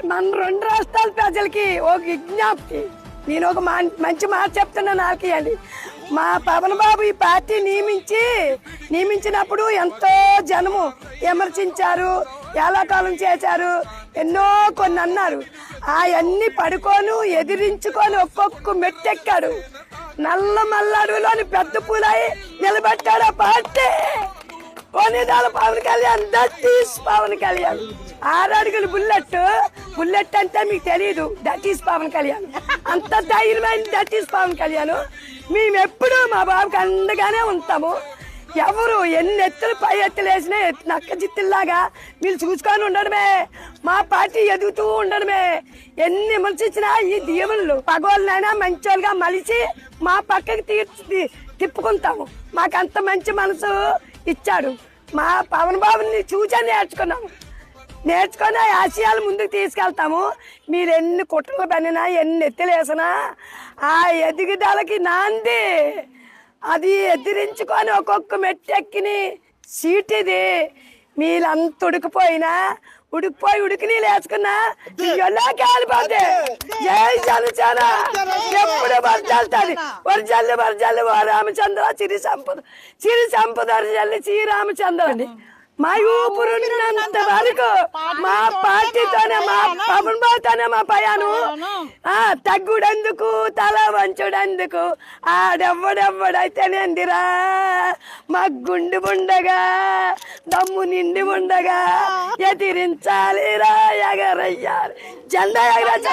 మన రెండు రాష్ట్రాల ప్రజలకి ఒక విజ్ఞప్తి, నేను ఒక మంచి మాట చెప్తున్నాను ఆలకియండి. మా పవన్ బాబు ఈ పార్టీ నియమించినప్పుడు ఎంతో జనము విమర్శించారు, ఏలాకాలం చేశారు, ఎన్నో కొన్ని అన్నారు. అవన్నీ పడుకోను ఎదిరించుకొని ఒక్కొక్క మెట్టెక్కాడు. నల్ల మల్లడులోని పెద్ద పూలై నిలబెట్టాడు ఆ party. Konidala Pawan Kalyan, that is Pawan Kalyan. 6 అడుగులు బుల్లెట్ అంటే మీకు తెలియదు, దట్ ఈస్ పవన్ కళ్యాణ్. అంత ధైర్యమైన దట్ ఈస్ పవన్ కళ్యాణ్. మేము ఎప్పుడు మా బాబుకి అండగానే ఉంటాము. ఎవరు ఎన్ని ఎత్తులు పై ఎత్తులు వేసినా నక్క జిత్తుల్లాగా మీరు చూసుకొని ఉండడమే, మా పార్టీ ఎదుగుతూ ఉండడమే. ఎన్ని విమర్శించినా ఈ దీవుళ్ళు పగోళ్ళనైనా మంచోళ్ళుగా మలిచి మా పక్కకి తిప్పుకుంటాము. మాకంత మంచి మనసు ఇచ్చాడు. మా పవన్ బాబుని చూసా నేర్చుకొని ఆశయాలు ముందుకు తీసుకెళ్తాము. మీరు ఎన్ని కుట్రలు పనినా ఎన్ని ఎత్తులు వేసినా ఆ ఎదుగుదలకి నాంది అది ఎదిరించుకొని ఒక్కొక్క మెట్టెక్కిని సీట్ ఇది. మీరంత ఉడికి నీళ్ళు వేసుకున్నా ఎలా కాలిపోతే జై జనసేన ఎప్పుడు వర్జల్తుంది. వర్జల్లి ఓ రామచంద్ర సిరి సంపద శ్రీరామచంద్ర అండి. మా ఊపురున్నంత వరకు మా పార్టీతోనే, మా పవన్ బాబుతోనే మా పయాను. తగ్గుడందుకు తల వంచుడందుకు ఆడెవ్వడెవ్వడైతేనేందిరా, మా గుండు ఉండగా దమ్ము నిండి ఉండగా ఎదిరించాలిరా, ఎగరయ్యాలి జెండా ఎగర.